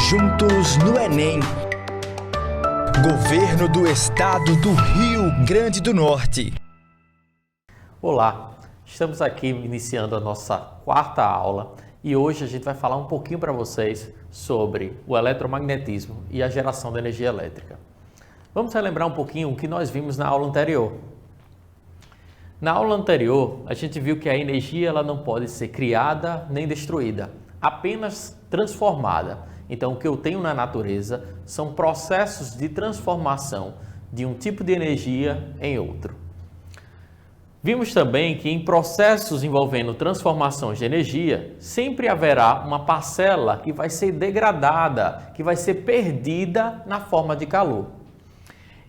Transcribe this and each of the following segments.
Juntos no Enem. Governo do Estado do Rio Grande do Norte. Olá, estamos aqui iniciando a nossa quarta aula e hoje a gente vai falar um pouquinho para vocês sobre o eletromagnetismo e a geração de energia elétrica. Vamos relembrar um pouquinho o que nós vimos na aula anterior. Na aula anterior, a gente viu que a energia ela não pode ser criada nem destruída, apenas transformada. Então, o que eu tenho na natureza são processos de transformação de um tipo de energia em outro. Vimos também que em processos envolvendo transformações de energia, sempre haverá uma parcela que vai ser degradada, que vai ser perdida na forma de calor.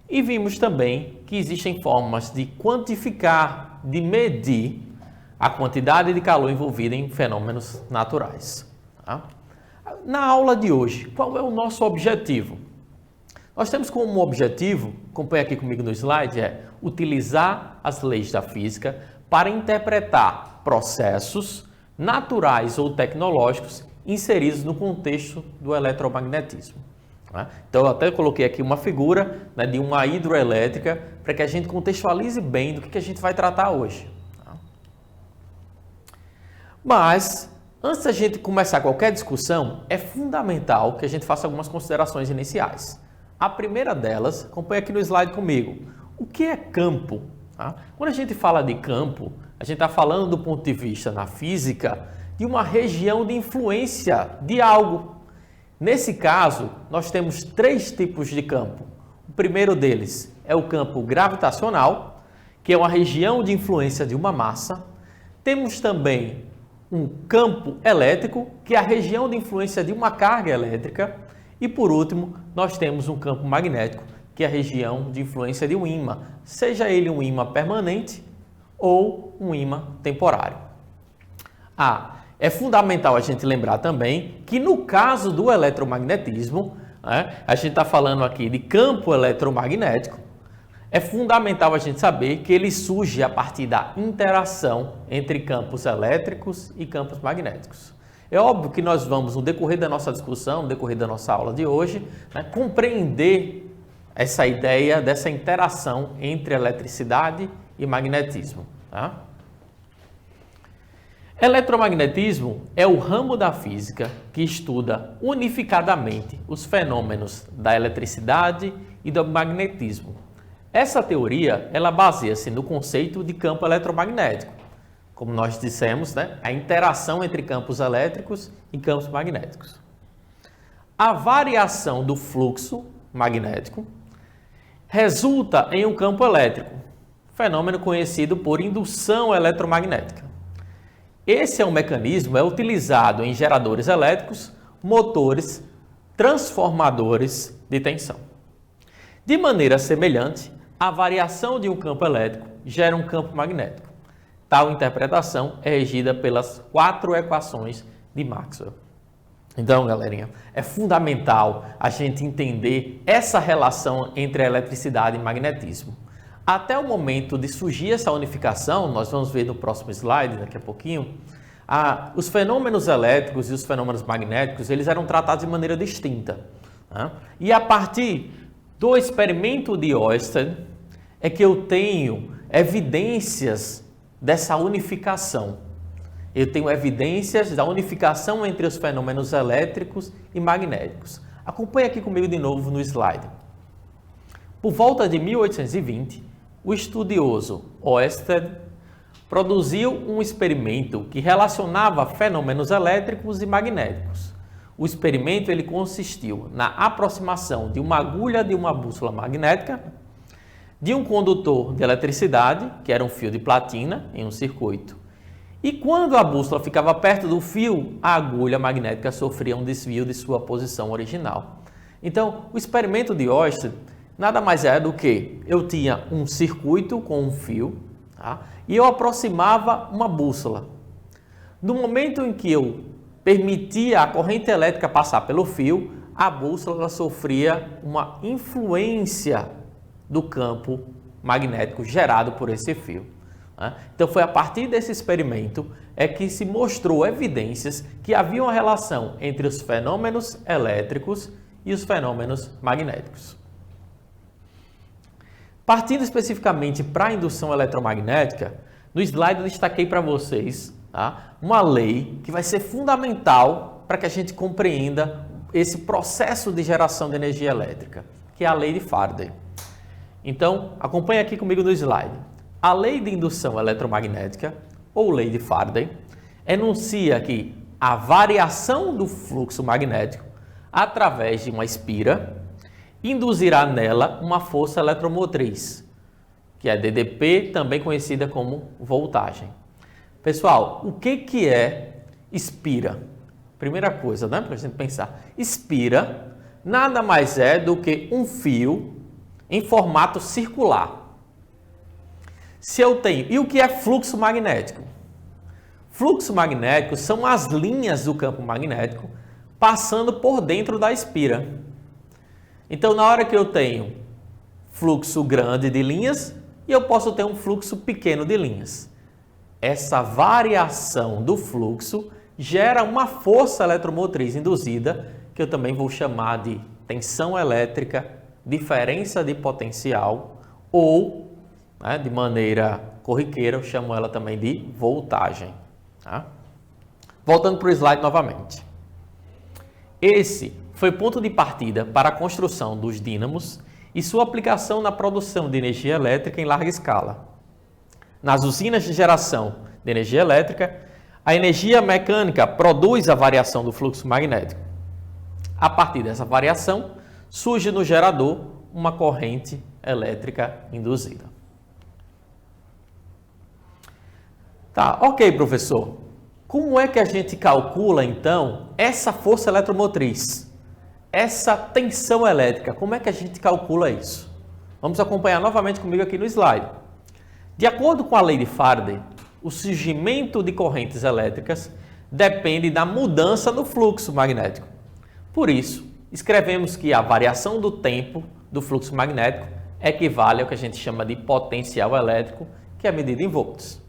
E vimos também que existem formas de quantificar, de medir a quantidade de calor envolvida em fenômenos naturais. Tá? Na aula de hoje, qual é o nosso objetivo? Nós temos como objetivo, acompanhe aqui comigo no slide, utilizar as leis da física para interpretar processos naturais ou tecnológicos inseridos no contexto do eletromagnetismo. Então, eu até coloquei aqui uma figura de uma hidroelétrica para que a gente contextualize bem do que a gente vai tratar hoje. Mas, antes da gente começar qualquer discussão, é fundamental que a gente faça algumas considerações iniciais. A primeira delas, acompanhe aqui no slide comigo. O que é campo? Quando a gente fala de campo, a gente está falando do ponto de vista na física de uma região de influência de algo. Nesse caso, nós temos três tipos de campo. O primeiro deles é o campo gravitacional, que é uma região de influência de uma massa. Temos também um campo elétrico, que é a região de influência de uma carga elétrica. E por último, nós temos um campo magnético, que é a região de influência de um ímã, seja ele um ímã permanente ou um ímã temporário. É fundamental a gente lembrar também que no caso do eletromagnetismo, a gente está falando aqui de campo eletromagnético, é fundamental a gente saber que ele surge a partir da interação entre campos elétricos e campos magnéticos. É óbvio que nós vamos, no decorrer da nossa discussão, no decorrer da nossa aula de hoje, compreender essa ideia dessa interação entre eletricidade e magnetismo. Eletromagnetismo é o ramo da física que estuda unificadamente os fenômenos da eletricidade e do magnetismo. Essa teoria ela baseia-se no conceito de campo eletromagnético. Como nós dissemos, a interação entre campos elétricos e campos magnéticos. A variação do fluxo magnético resulta em um campo elétrico, fenômeno conhecido por indução eletromagnética. Esse mecanismo é utilizado em geradores elétricos, motores, transformadores de tensão. De maneira semelhante, a variação de um campo elétrico gera um campo magnético. Tal interpretação é regida pelas 4 equações de Maxwell. Então, galerinha, é fundamental a gente entender essa relação entre eletricidade e magnetismo. Até o momento de surgir essa unificação, nós vamos ver no próximo slide, daqui a pouquinho, os fenômenos elétricos e os fenômenos magnéticos, eles eram tratados de maneira distinta. E a partir do experimento de Ørsted, é que eu tenho evidências dessa unificação. Eu tenho evidências da unificação entre os fenômenos elétricos e magnéticos. Acompanhe aqui comigo de novo no slide. Por volta de 1820, o estudioso Ørsted produziu um experimento que relacionava fenômenos elétricos e magnéticos. O experimento ele consistiu na aproximação de uma agulha de uma bússola magnética, de um condutor de eletricidade, que era um fio de platina em um circuito. E quando a bússola ficava perto do fio, a agulha magnética sofria um desvio de sua posição original. Então, o experimento de Ørsted nada mais é do que eu tinha um circuito com um fio, e eu aproximava uma bússola. No momento em que eu permitia a corrente elétrica passar pelo fio, a bússola sofria uma influência do campo magnético gerado por esse fio. Então, foi a partir desse experimento é que se mostrou evidências que havia uma relação entre os fenômenos elétricos e os fenômenos magnéticos. Partindo especificamente para a indução eletromagnética, no slide eu destaquei para vocês, tá, uma lei que vai ser fundamental para que a gente compreenda esse processo de geração de energia elétrica, que é a lei de Faraday. Então, acompanhe aqui comigo no slide. A lei de indução eletromagnética, ou lei de Faraday, enuncia que a variação do fluxo magnético através de uma espira induzirá nela uma força eletromotriz, que é DDP, também conhecida como voltagem. Pessoal, o que é espira? Primeira coisa, né, para a gente pensar. Espira nada mais é do que um fio em formato circular. Se eu tenho... E o que é fluxo magnético? Fluxo magnético são as linhas do campo magnético passando por dentro da espira. Então, na hora que eu tenho fluxo grande de linhas, eu posso ter um fluxo pequeno de linhas. Essa variação do fluxo gera uma força eletromotriz induzida, que eu também vou chamar de tensão elétrica, diferença de potencial, ou, né, de maneira corriqueira, eu chamo ela também de voltagem. Tá? Voltando para o slide novamente. Esse foi ponto de partida para a construção dos dínamos e sua aplicação na produção de energia elétrica em larga escala. Nas usinas de geração de energia elétrica, a energia mecânica produz a variação do fluxo magnético. A partir dessa variação, surge no gerador uma corrente elétrica induzida. Tá, ok, professor. Como é que a gente calcula, então, essa força eletromotriz? Essa tensão elétrica, como é que a gente calcula isso? Vamos acompanhar novamente comigo aqui no slide. De acordo com a lei de Faraday, o surgimento de correntes elétricas depende da mudança no fluxo magnético. Por isso, escrevemos que a variação do tempo do fluxo magnético equivale ao que a gente chama de potencial elétrico, que é medido em volts.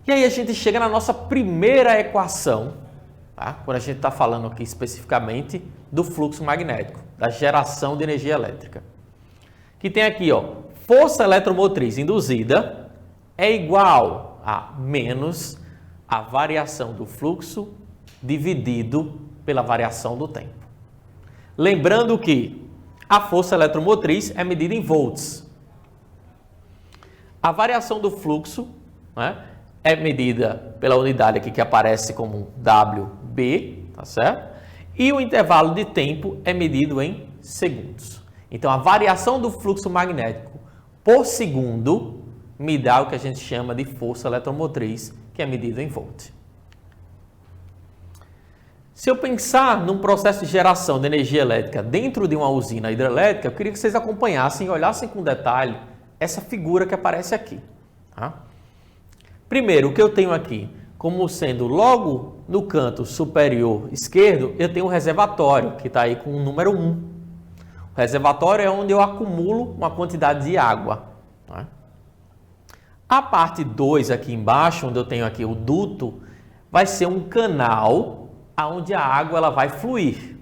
E aí a gente chega na nossa primeira equação, tá? Quando a gente está falando aqui especificamente do fluxo magnético, da geração de energia elétrica. Que tem aqui, ó, força eletromotriz induzida é igual a menos a variação do fluxo dividido pela variação do tempo. Lembrando que a força eletromotriz é medida em volts. A variação do fluxo, né, é medida pela unidade aqui que aparece como WB, tá certo? E o intervalo de tempo é medido em segundos. Então, a variação do fluxo magnético por segundo me dá o que a gente chama de força eletromotriz, que é medida em volt. Se eu pensar num processo de geração de energia elétrica dentro de uma usina hidrelétrica, eu queria que vocês acompanhassem e olhassem com detalhe essa figura que aparece aqui. Tá? Primeiro, o que eu tenho aqui, como sendo logo no canto superior esquerdo, eu tenho um reservatório, que está aí com o número 1. O reservatório é onde eu acumulo uma quantidade de água. Tá? A parte 2 aqui embaixo, onde eu tenho aqui o duto, vai ser um canal onde a água ela vai fluir.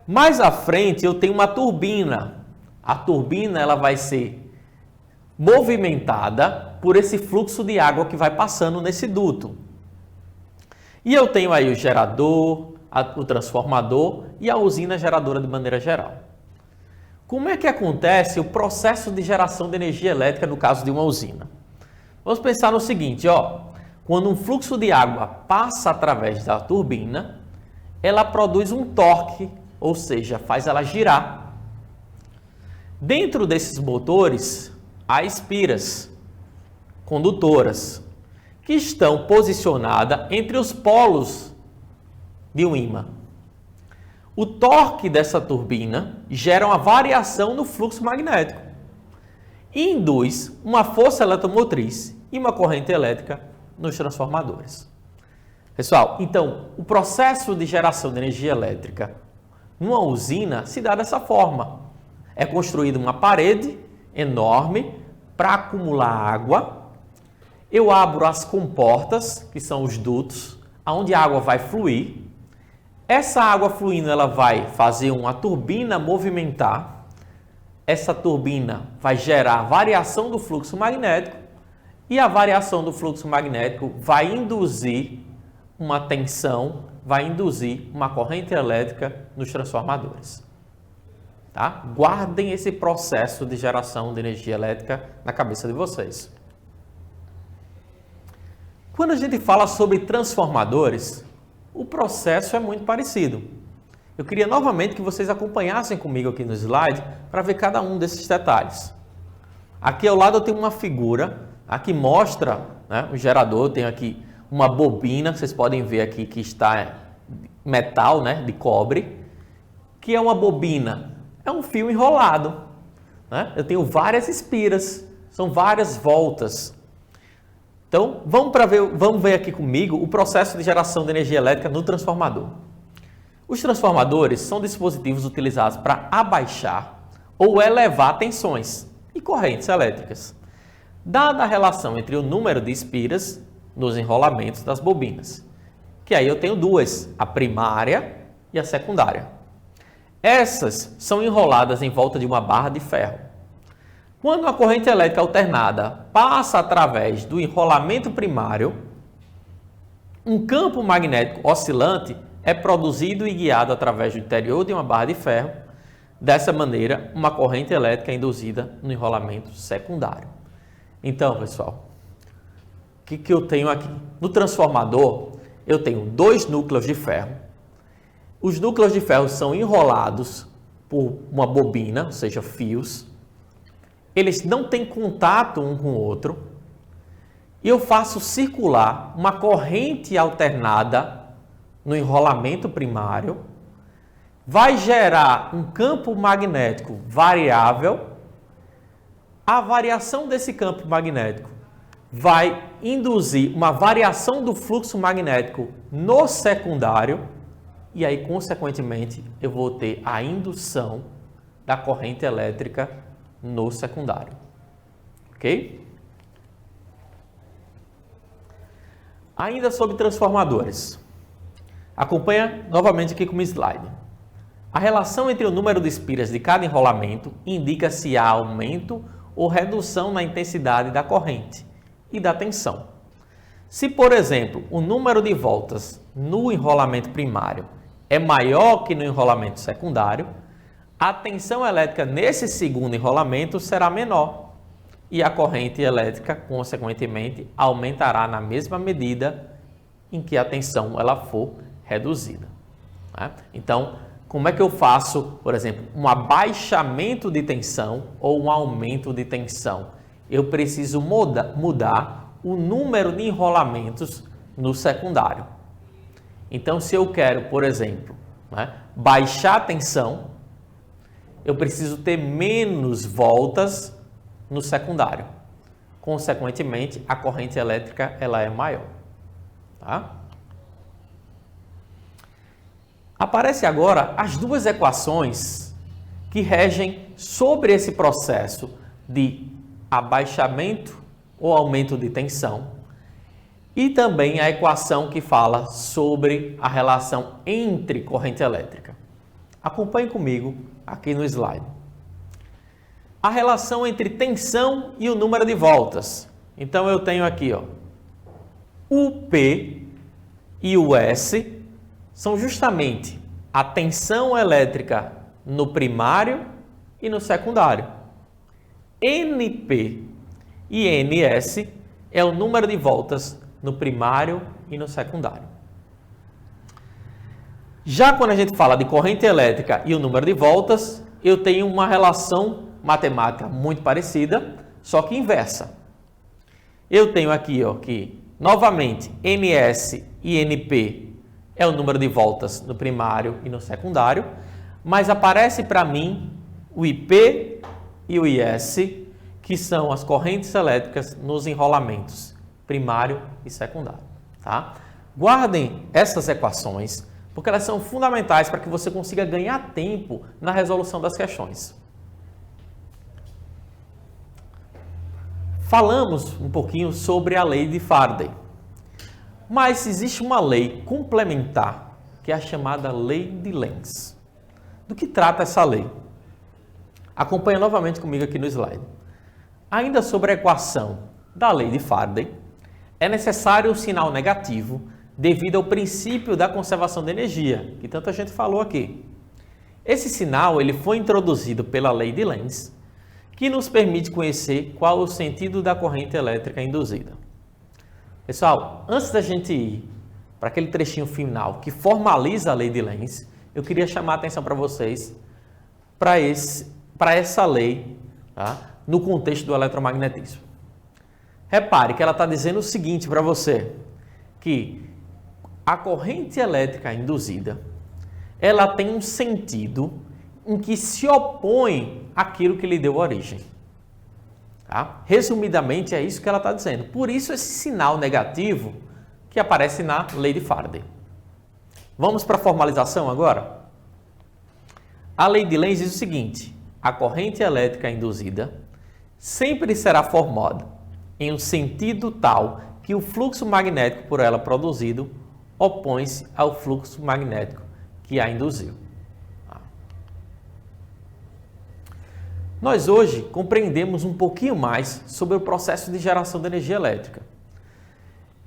Mais à frente eu tenho uma turbina. A turbina ela vai ser movimentada por esse fluxo de água que vai passando nesse duto. E eu tenho aí o gerador, o transformador e a usina geradora de maneira geral. Como é que acontece o processo de geração de energia elétrica no caso de uma usina? Vamos pensar no seguinte, ó, quando um fluxo de água passa através da turbina, ela produz um torque, ou seja, faz ela girar. Dentro desses motores, há espiras condutoras que estão posicionadas entre os polos de um ímã. O torque dessa turbina gera uma variação no fluxo magnético e induz uma força eletromotriz e uma corrente elétrica nos transformadores. Pessoal, então, o processo de geração de energia elétrica numa usina se dá dessa forma. É construída uma parede enorme para acumular água. eu abro as comportas, que são os dutos, onde a água vai fluir. Essa água fluindo, ela vai fazer uma turbina movimentar. Essa turbina vai gerar variação do fluxo magnético e a variação do fluxo magnético vai induzir uma tensão, vai induzir uma corrente elétrica nos transformadores. Tá? Guardem esse processo de geração de energia elétrica na cabeça de vocês. Quando a gente fala sobre transformadores, o processo é muito parecido. Eu queria novamente que vocês acompanhassem comigo aqui no slide para ver cada um desses detalhes. Aqui ao lado eu tenho uma figura, aqui mostra, né, o gerador, eu tenho aqui uma bobina, vocês podem ver aqui que está metal, né, de cobre, que é uma bobina, é um fio enrolado, né? Eu tenho várias espiras, são várias voltas. Então, vamos ver aqui comigo o processo de geração de energia elétrica no transformador. Os transformadores são dispositivos utilizados para abaixar ou elevar tensões e correntes elétricas, dada a relação entre o número de espiras nos enrolamentos das bobinas, que aí eu tenho duas, a primária e a secundária. Essas são enroladas em volta de uma barra de ferro. Quando a corrente elétrica alternada passa através do enrolamento primário, um campo magnético oscilante é produzido e guiado através do interior de uma barra de ferro. Dessa maneira, uma corrente elétrica é induzida no enrolamento secundário. Então, pessoal, o que eu tenho aqui? No transformador, eu tenho dois núcleos de ferro. Os núcleos de ferro são enrolados por uma bobina, ou seja, fios. Eles não têm contato um com o outro. E eu faço circular uma corrente alternada no enrolamento primário. Vai gerar um campo magnético variável. A variação desse campo magnético vai induzir uma variação do fluxo magnético no secundário. E aí, consequentemente, eu vou ter a indução da corrente elétrica no secundário, ok? Ainda sobre transformadores. Acompanha novamente aqui com o slide. A relação entre o número de espiras de cada enrolamento indica se há aumento ou redução na intensidade da corrente e da tensão. Se, por exemplo, o número de voltas no enrolamento primário é maior que no enrolamento secundário, a tensão elétrica nesse segundo enrolamento será menor e a corrente elétrica, consequentemente, aumentará na mesma medida em que a tensão ela for reduzida. Né? Então, como é que eu faço, por exemplo, um abaixamento de tensão ou um aumento de tensão? Eu preciso mudar o número de enrolamentos no secundário. Então, se eu quero, por exemplo, né, baixar a tensão, eu preciso ter menos voltas no secundário. Consequentemente, a corrente elétrica ela é maior. Tá? Aparece agora as duas equações que regem sobre esse processo de abaixamento ou aumento de tensão e também a equação que fala sobre a relação entre corrente elétrica. Acompanhe comigo aqui no slide. A relação entre tensão e o número de voltas. Então eu tenho aqui, ó, o P e o S são justamente a tensão elétrica no primário e no secundário. NP e NS é o número de voltas no primário e no secundário. Já quando a gente fala de corrente elétrica e o número de voltas, eu tenho uma relação matemática muito parecida, só que inversa. Eu tenho aqui, ó, que novamente NS e NP é o número de voltas no primário e no secundário, mas aparece para mim o IP e o IS, que são as correntes elétricas nos enrolamentos primário e secundário. Tá? Guardem essas equações, porque elas são fundamentais para que você consiga ganhar tempo na resolução das questões. Falamos um pouquinho sobre a lei de Faraday, mas existe uma lei complementar que é a chamada lei de Lenz. Do que trata essa lei? Acompanha novamente comigo aqui no slide. Ainda sobre a equação da lei de Faraday, é necessário um sinal negativo devido ao princípio da conservação de energia, que tanta gente falou aqui. Esse sinal ele foi introduzido pela lei de Lenz, que nos permite conhecer qual é o sentido da corrente elétrica induzida. Pessoal, antes da gente ir para aquele trechinho final que formaliza a lei de Lenz, eu queria chamar a atenção para vocês para essa lei, tá? No contexto do eletromagnetismo. Repare que ela está dizendo o seguinte para você, que a corrente elétrica induzida, ela tem um sentido em que se opõe àquilo que lhe deu origem. Tá? Resumidamente, é isso que ela está dizendo. Por isso, esse sinal negativo que aparece na lei de Faraday. Vamos para a formalização agora? A lei de Lenz diz o seguinte: a corrente elétrica induzida sempre será formada em um sentido tal que o fluxo magnético por ela produzido opõe-se ao fluxo magnético que a induziu. Nós hoje compreendemos um pouquinho mais sobre o processo de geração de energia elétrica.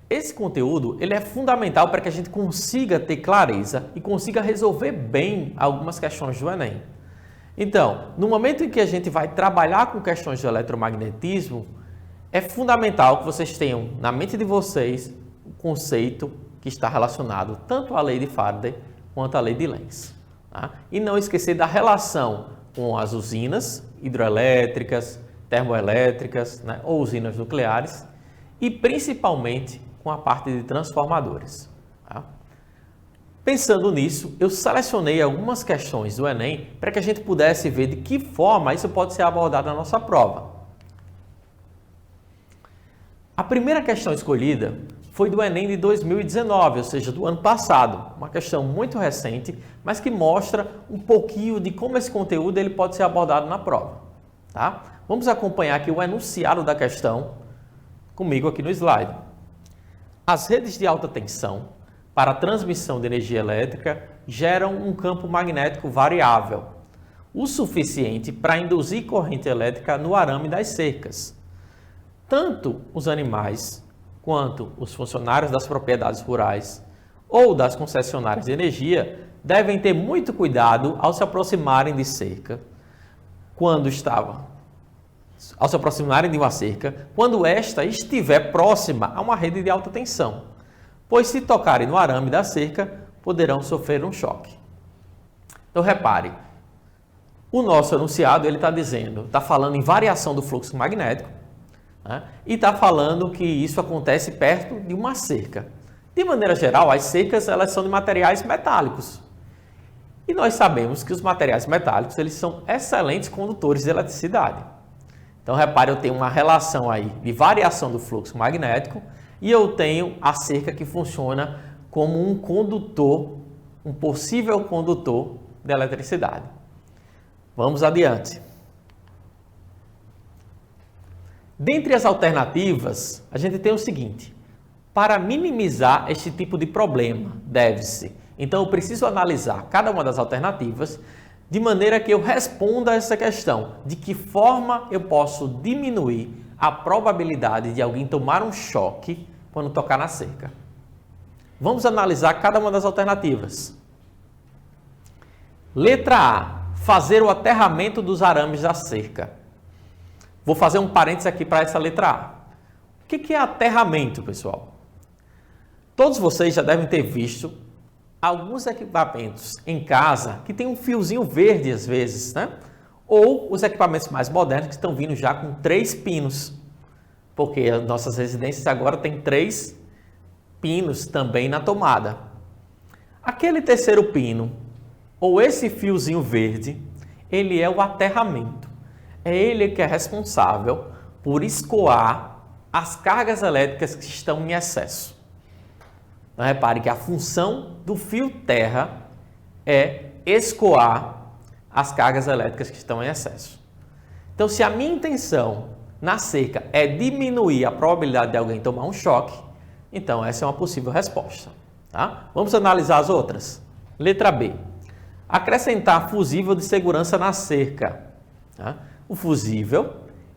Esse conteúdo ele é fundamental para que a gente consiga ter clareza e consiga resolver bem algumas questões do Enem. Então, no momento em que a gente vai trabalhar com questões de eletromagnetismo, é fundamental que vocês tenham na mente de vocês o conceito que está relacionado tanto à lei de Faraday quanto à lei de Lenz. Tá? E não esquecer da relação com as usinas hidroelétricas, termoelétricas, né, ou usinas nucleares e principalmente com a parte de transformadores. Tá? Pensando nisso, eu selecionei algumas questões do Enem para que a gente pudesse ver de que forma isso pode ser abordado na nossa prova. A primeira questão escolhida foi do Enem de 2019, ou seja, do ano passado. Uma questão muito recente, mas que mostra um pouquinho de como esse conteúdo ele pode ser abordado na prova. Tá? Vamos acompanhar aqui o enunciado da questão comigo aqui no slide. As redes de alta tensão para a transmissão de energia elétrica geram um campo magnético variável, o suficiente para induzir corrente elétrica no arame das cercas. Tanto os animais quanto os funcionários das propriedades rurais ou das concessionárias de energia devem ter muito cuidado ao se aproximarem de uma cerca, quando esta estiver próxima a uma rede de alta tensão, pois se tocarem no arame da cerca, poderão sofrer um choque. Então repare, o nosso enunciado ele está falando em variação do fluxo magnético, né? E está falando que isso acontece perto de uma cerca. De maneira geral, as cercas elas são de materiais metálicos. E nós sabemos que os materiais metálicos eles são excelentes condutores de eletricidade. Então, repare, eu tenho uma relação aí de variação do fluxo magnético e eu tenho a cerca que funciona como um condutor, um possível condutor de eletricidade. Vamos adiante. Dentre as alternativas, a gente tem o seguinte: para minimizar este tipo de problema, deve-se. Então, eu preciso analisar cada uma das alternativas de maneira que eu responda a essa questão. De que forma eu posso diminuir a probabilidade de alguém tomar um choque quando tocar na cerca? Vamos analisar cada uma das alternativas. Letra A. Fazer o aterramento dos arames da cerca. Vou fazer um parênteses aqui para essa letra A. O que é aterramento, pessoal? Todos vocês já devem ter visto alguns equipamentos em casa que tem um fiozinho verde às vezes, né? Ou os equipamentos mais modernos que estão vindo já com 3 pinos, porque as nossas residências agora têm 3 pinos também na tomada. Aquele terceiro pino, ou esse fiozinho verde, ele é o aterramento. É ele que é responsável por escoar as cargas elétricas que estão em excesso. Então, repare que a função do fio terra é escoar as cargas elétricas que estão em excesso. Então, se a minha intenção na cerca é diminuir a probabilidade de alguém tomar um choque, então essa é uma possível resposta. Tá? Vamos analisar as outras. Letra B. Acrescentar fusível de segurança na cerca. Tá? O fusível,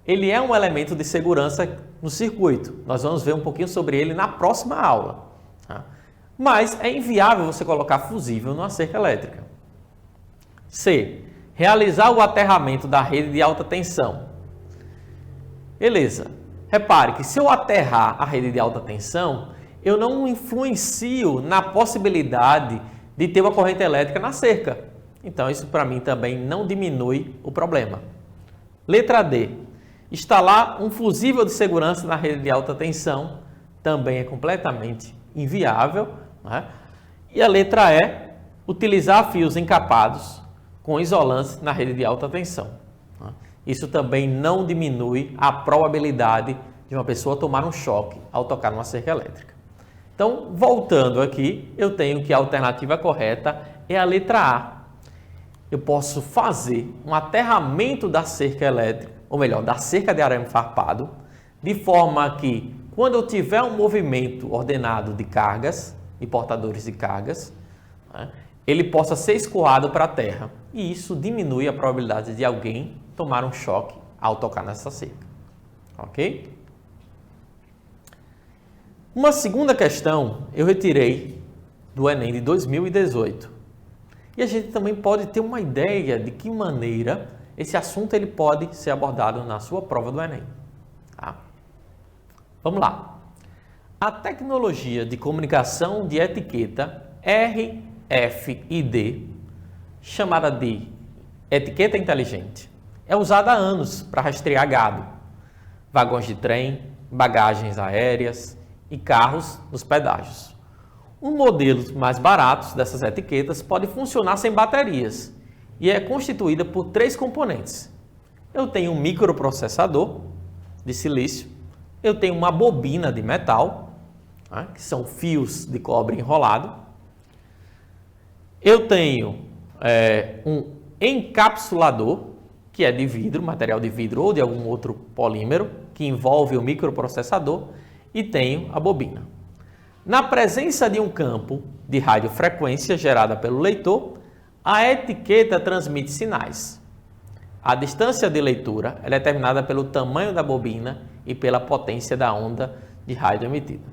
ele é um elemento de segurança no circuito. Nós vamos ver um pouquinho sobre ele na próxima aula. Tá? Mas é inviável você colocar fusível numa cerca elétrica. C. Realizar o aterramento da rede de alta tensão. Beleza. Repare que se eu aterrar a rede de alta tensão, eu não influencio na possibilidade de ter uma corrente elétrica na cerca. Então, isso para mim também não diminui o problema. Letra D. Instalar um fusível de segurança na rede de alta tensão também é completamente inviável. Né? E a letra E. Utilizar fios encapados com isolantes na rede de alta tensão. Né? Isso também não diminui a probabilidade de uma pessoa tomar um choque ao tocar numa cerca elétrica. Então, voltando aqui, eu tenho que a alternativa correta é a letra A. Eu posso fazer um aterramento da cerca elétrica, ou melhor, da cerca de arame farpado, de forma que, quando eu tiver um movimento ordenado de cargas, de portadores de cargas, né, ele possa ser escoado para a terra. E isso diminui a probabilidade de alguém tomar um choque ao tocar nessa cerca. Ok? Uma segunda questão eu retirei do Enem de 2018. E a gente também pode ter uma ideia de que maneira esse assunto ele pode ser abordado na sua prova do Enem. Tá? Vamos lá. A tecnologia de comunicação de etiqueta RFID, chamada de etiqueta inteligente, é usada há anos para rastrear gado, vagões de trem, bagagens aéreas e carros nos pedágios. Um modelo mais barato dessas etiquetas pode funcionar sem baterias e é constituída por 3 componentes. Eu tenho um microprocessador de silício, eu tenho uma bobina de metal, né, que são fios de cobre enrolado, eu tenho um encapsulador, que é de vidro, material de vidro ou de algum outro polímero, que envolve o microprocessador, e tenho a bobina. Na presença de um campo de radiofrequência gerada pelo leitor, a etiqueta transmite sinais. A distância de leitura é determinada pelo tamanho da bobina e pela potência da onda de rádio emitida.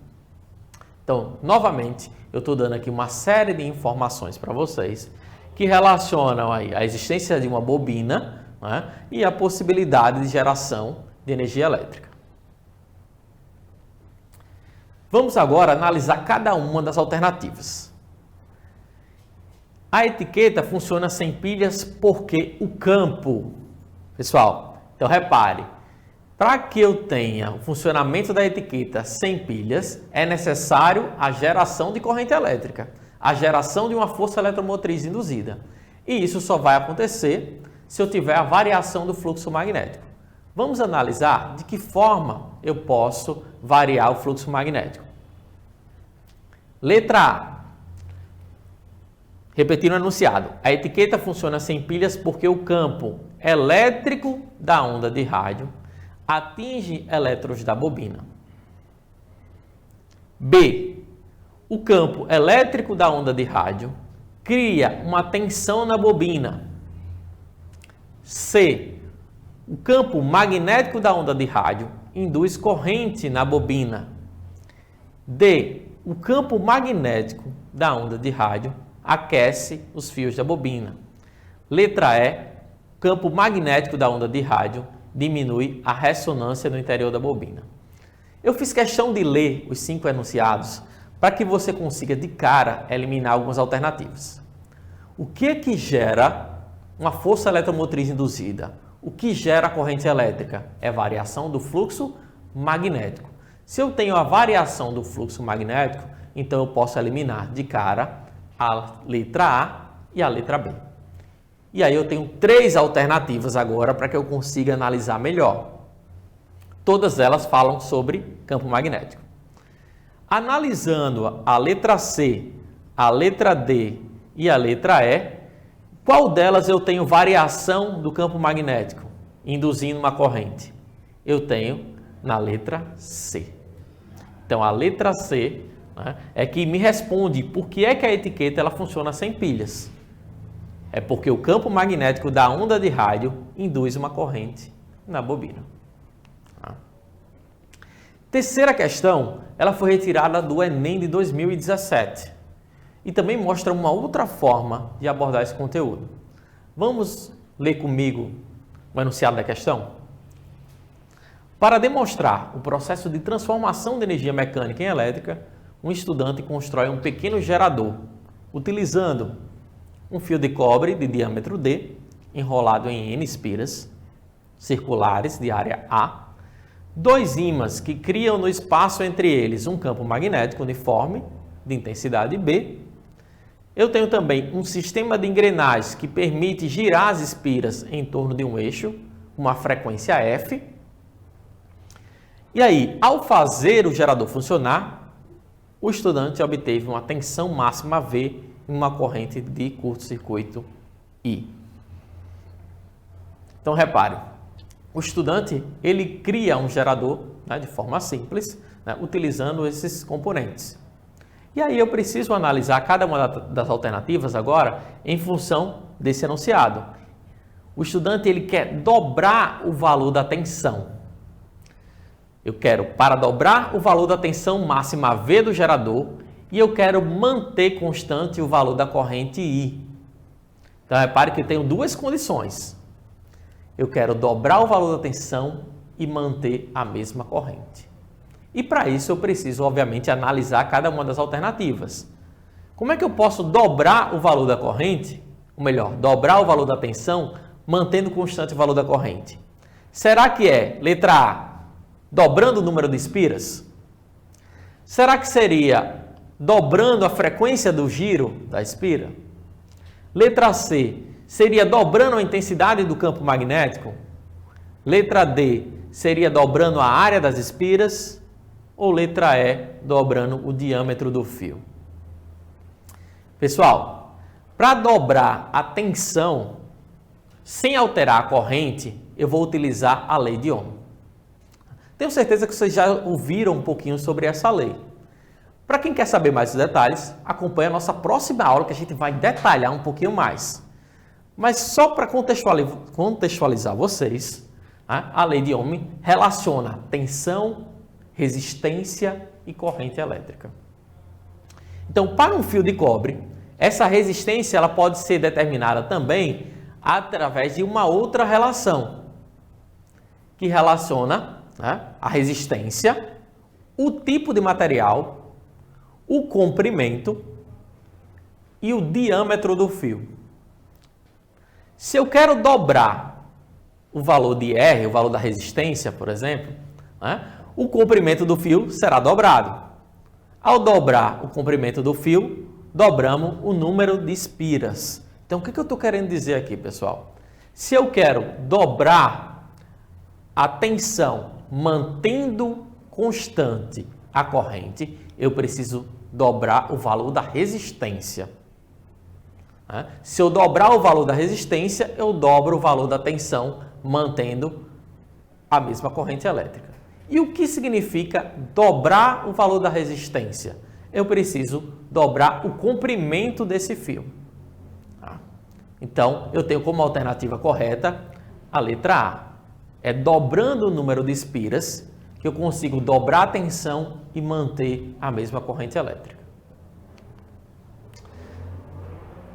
Então, novamente, eu estou dando aqui uma série de informações para vocês que relacionam aí a existência de uma bobina, né, e a possibilidade de geração de energia elétrica. Vamos agora analisar cada uma das alternativas. A etiqueta funciona sem pilhas porque o campo... Pessoal, então repare, para que eu tenha o funcionamento da etiqueta sem pilhas, é necessário a geração de corrente elétrica, a geração de uma força eletromotriz induzida. E isso só vai acontecer se eu tiver a variação do fluxo magnético. Vamos analisar de que forma eu posso variar o fluxo magnético. Letra A. Repetindo o enunciado. A etiqueta funciona sem pilhas porque o campo elétrico da onda de rádio atinge elétrons da bobina. B. O campo elétrico da onda de rádio cria uma tensão na bobina. C. O campo magnético da onda de rádio induz corrente na bobina. D. O campo magnético da onda de rádio aquece os fios da bobina. Letra E. O campo magnético da onda de rádio diminui a ressonância no interior da bobina. Eu fiz questão de ler os 5 enunciados para que você consiga de cara eliminar algumas alternativas. O que gera uma força eletromotriz induzida? O que gera a corrente elétrica? É variação do fluxo magnético. Se eu tenho a variação do fluxo magnético, então eu posso eliminar de cara a letra A e a letra B. E aí eu tenho 3 alternativas agora para que eu consiga analisar melhor. Todas elas falam sobre campo magnético. Analisando a letra C, a letra D e a letra E, qual delas eu tenho variação do campo magnético, induzindo uma corrente? eu tenho na letra C. Então, a letra C, né, é que me responde por que é que a etiqueta ela funciona sem pilhas. É porque o campo magnético da onda de rádio induz uma corrente na bobina. Tá? Terceira questão, ela foi retirada do Enem de 2017 e também mostra uma outra forma de abordar esse conteúdo. Vamos ler comigo o enunciado da questão? Para demonstrar o processo de transformação de energia mecânica em elétrica, um estudante constrói um pequeno gerador, utilizando um fio de cobre de diâmetro D, enrolado em N espiras circulares de área A, 2 ímãs que criam no espaço entre eles um campo magnético uniforme de intensidade B. Eu tenho também um sistema de engrenagens que permite girar as espiras em torno de um eixo, uma frequência F. E aí, ao fazer o gerador funcionar, o estudante obteve uma tensão máxima V em uma corrente de curto-circuito I. Então, repare, o estudante ele cria um gerador, né, de forma simples, né, utilizando esses componentes. E aí eu preciso analisar cada uma das alternativas agora em função desse enunciado. O estudante ele quer dobrar o valor da tensão. Eu quero, para dobrar o valor da tensão máxima V do gerador, e eu quero manter constante o valor da corrente I. Então, repare que eu tenho duas condições. Eu quero dobrar o valor da tensão e manter a mesma corrente. E para isso eu preciso, obviamente, analisar cada uma das alternativas. Como é que eu posso dobrar o valor da corrente? Ou melhor, dobrar o valor da tensão, mantendo constante o valor da corrente? Será que é, letra A, dobrando o número de espiras? Será que seria dobrando a frequência do giro da espira? Letra C, seria dobrando a intensidade do campo magnético? Letra D, seria dobrando a área das espiras? Ou letra E, dobrando o diâmetro do fio? Pessoal, para dobrar a tensão sem alterar a corrente, eu vou utilizar a lei de Ohm. Tenho certeza que vocês já ouviram um pouquinho sobre essa lei. Para quem quer saber mais detalhes, acompanhe a nossa próxima aula que a gente vai detalhar um pouquinho mais. Mas só para contextualizar vocês, a lei de Ohm relaciona tensão, resistência e corrente elétrica. Então, para um fio de cobre, essa resistência ela pode ser determinada também através de uma outra relação, que relaciona a resistência, o tipo de material, o comprimento e o diâmetro do fio. Se eu quero dobrar o valor de R, o valor da resistência, por exemplo, o comprimento do fio será dobrado. Ao dobrar o comprimento do fio, dobramos o número de espiras. Então, o que eu estou querendo dizer aqui, pessoal? Se eu quero dobrar a tensão mantendo constante a corrente, eu preciso dobrar o valor da resistência. Se eu dobrar o valor da resistência, eu dobro o valor da tensão mantendo a mesma corrente elétrica. E o que significa dobrar o valor da resistência? Eu preciso dobrar o comprimento desse fio. Então, eu tenho como alternativa correta a letra A. É dobrando o número de espiras que eu consigo dobrar a tensão e manter a mesma corrente elétrica.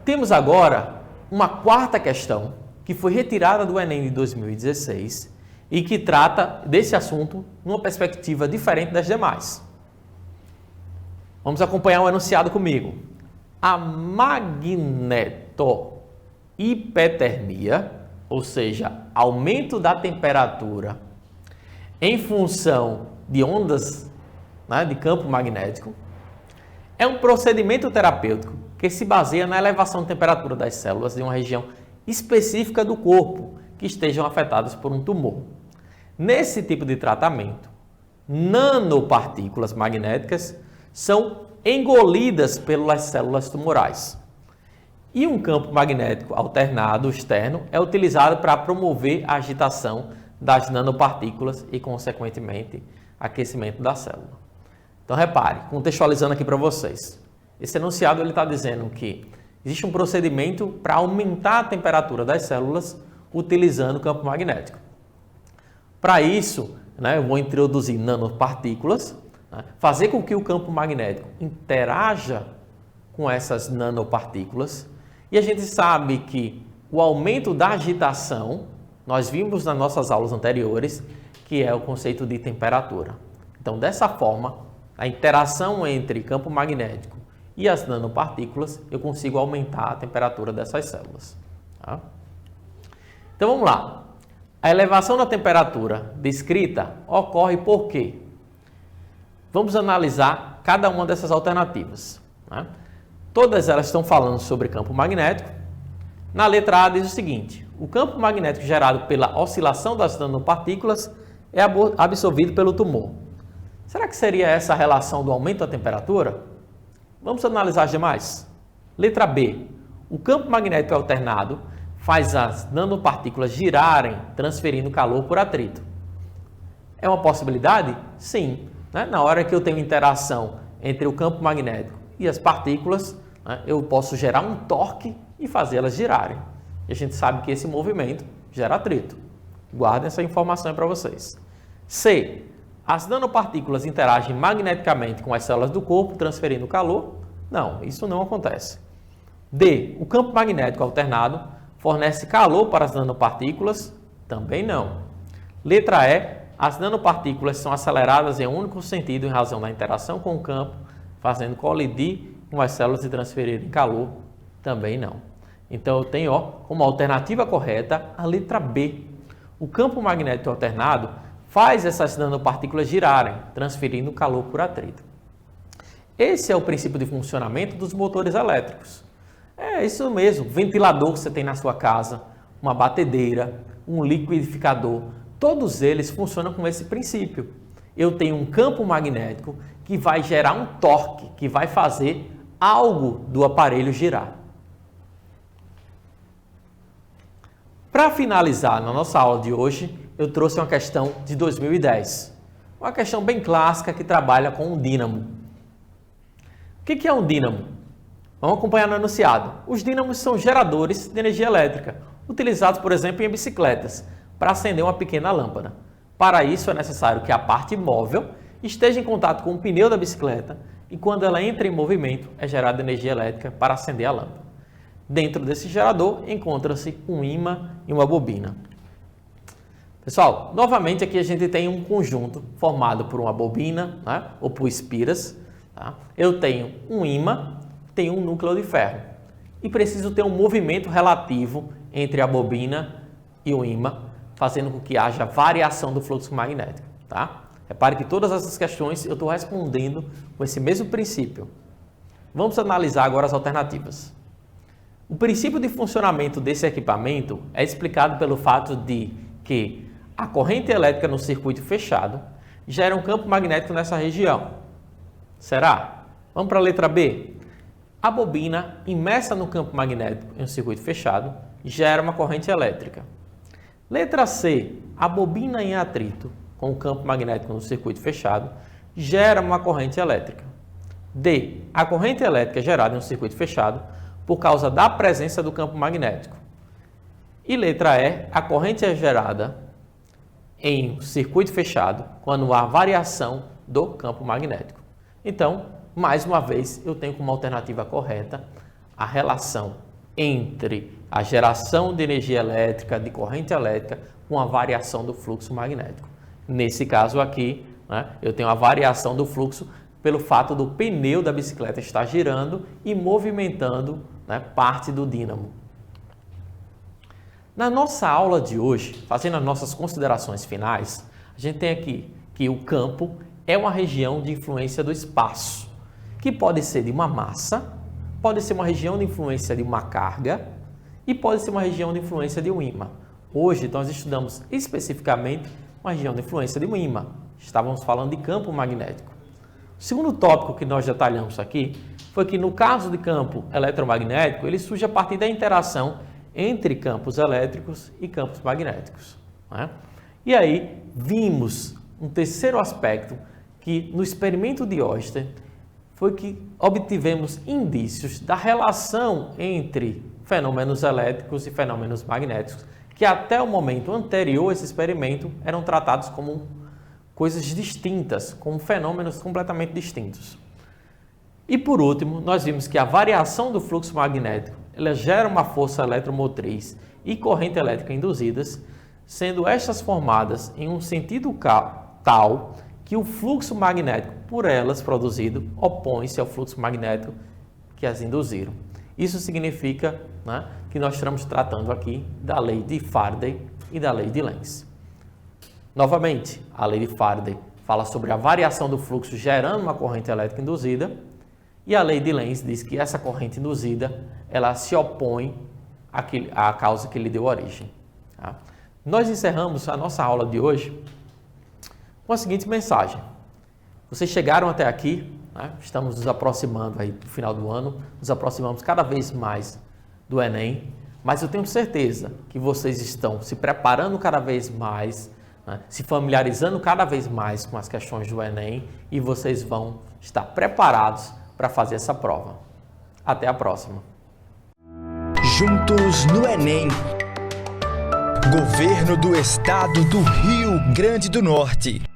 Temos agora uma quarta questão que foi retirada do Enem de 2016 e que trata desse assunto numa perspectiva diferente das demais. Vamos acompanhar o enunciado comigo. A magnetohipertermia, ou seja, aumento da temperatura em função de ondas, de campo magnético, é um procedimento terapêutico que se baseia na elevação de temperatura das células de uma região específica do corpo que estejam afetadas por um tumor. Nesse tipo de tratamento, nanopartículas magnéticas são engolidas pelas células tumorais. E um campo magnético alternado externo é utilizado para promover a agitação das nanopartículas e, consequentemente, aquecimento da célula. Então, repare, contextualizando aqui para vocês. Esse enunciado está dizendo que existe um procedimento para aumentar a temperatura das células utilizando o campo magnético. Para isso, eu vou introduzir nanopartículas, fazer com que o campo magnético interaja com essas nanopartículas. E a gente sabe que o aumento da agitação, nós vimos nas nossas aulas anteriores, que é o conceito de temperatura. Então, dessa forma, a interação entre campo magnético e as nanopartículas, eu consigo aumentar a temperatura dessas células. Tá? Então, vamos lá. A elevação da temperatura descrita ocorre por quê? Vamos analisar cada uma dessas alternativas. Né? Todas elas estão falando sobre campo magnético. Na letra A diz o seguinte: o campo magnético gerado pela oscilação das nanopartículas é absorvido pelo tumor. Será que seria essa a relação do aumento da temperatura? Vamos analisar as demais. Letra B. O campo magnético alternado faz as nanopartículas girarem, transferindo calor por atrito. É uma possibilidade? Sim. Na hora que eu tenho interação entre o campo magnético e as partículas, eu posso gerar um torque e fazê-las girarem. E a gente sabe que esse movimento gera atrito. Guardem essa informação para vocês. C. As nanopartículas interagem magneticamente com as células do corpo, transferindo calor? Não, isso não acontece. D. O campo magnético alternado fornece calor para as nanopartículas? Também não. Letra E. As nanopartículas são aceleradas em um único sentido em razão da interação com o campo, fazendo colidir com as células e transferirem calor? Também não. Então, eu tenho como alternativa correta a letra B. O campo magnético alternado faz essas nanopartículas girarem, transferindo calor por atrito. Esse é o princípio de funcionamento dos motores elétricos. É isso mesmo, ventilador que você tem na sua casa, uma batedeira, um liquidificador, todos eles funcionam com esse princípio. Eu tenho um campo magnético que vai gerar um torque, que vai fazer algo do aparelho girar. Para finalizar, na nossa aula de hoje, eu trouxe uma questão de 2010. Uma questão bem clássica que trabalha com um dínamo. O que é um dínamo? Vamos acompanhar no enunciado. Os dínamos são geradores de energia elétrica, utilizados, por exemplo, em bicicletas, para acender uma pequena lâmpada. Para isso, é necessário que a parte móvel esteja em contato com o pneu da bicicleta e, quando ela entra em movimento, é gerada energia elétrica para acender a lâmpada. Dentro desse gerador, encontra-se um ímã e uma bobina. Pessoal, novamente aqui a gente tem um conjunto formado por uma bobina, ou por espiras. Tá? Eu tenho um ímã, tenho um núcleo de ferro. E preciso ter um movimento relativo entre a bobina e o ímã, fazendo com que haja variação do fluxo magnético. Tá? Repare que todas essas questões eu estou respondendo com esse mesmo princípio. Vamos analisar agora as alternativas. O princípio de funcionamento desse equipamento é explicado pelo fato de que a corrente elétrica no circuito fechado gera um campo magnético nessa região. Será? Vamos para a letra B. A bobina imersa no campo magnético em um circuito fechado gera uma corrente elétrica. Letra C. A bobina em atrito com o campo magnético no circuito fechado gera uma corrente elétrica. D. A corrente elétrica gerada em um circuito fechado por causa da presença do campo magnético. E letra E. A corrente é gerada em um circuito fechado quando há variação do campo magnético. Então, mais uma vez, eu tenho como alternativa correta a relação entre a geração de energia elétrica, de corrente elétrica, com a variação do fluxo magnético. Nesse caso aqui, eu tenho a variação do fluxo pelo fato do pneu da bicicleta estar girando e movimentando parte do dínamo. Na nossa aula de hoje, fazendo as nossas considerações finais, a gente tem aqui que o campo é uma região de influência do espaço, que pode ser de uma massa, pode ser uma região de influência de uma carga e pode ser uma região de influência de um ímã. Hoje nós estudamos especificamente uma região de influência de um ímã. Estávamos falando de campo magnético. O segundo tópico que nós detalhamos aqui foi que no caso de campo eletromagnético, ele surge a partir da interação entre campos elétricos e campos magnéticos. E aí vimos um terceiro aspecto que no experimento de Oster foi que obtivemos indícios da relação entre fenômenos elétricos e fenômenos magnéticos, que até o momento anterior a esse experimento eram tratados como coisas distintas, como fenômenos completamente distintos. E por último, nós vimos que a variação do fluxo magnético ela gera uma força eletromotriz e corrente elétrica induzidas, sendo estas formadas em um sentido tal que o fluxo magnético por elas produzido opõe-se ao fluxo magnético que as induziram. Isso significa, né, que nós estamos tratando aqui da lei de Faraday e da lei de Lenz. Novamente, a lei de Faraday fala sobre a variação do fluxo gerando uma corrente elétrica induzida e a lei de Lenz diz que essa corrente induzida ela se opõe à causa que lhe deu origem. Tá? Nós encerramos a nossa aula de hoje com a seguinte mensagem. Vocês chegaram até aqui, né? Estamos nos aproximando aí do final do ano, nos aproximamos cada vez mais do Enem, mas eu tenho certeza que vocês estão se preparando cada vez mais, né? Se familiarizando cada vez mais com as questões do Enem e vocês vão estar preparados para fazer essa prova. Até a próxima. Juntos no Enem. Governo do Estado do Rio Grande do Norte.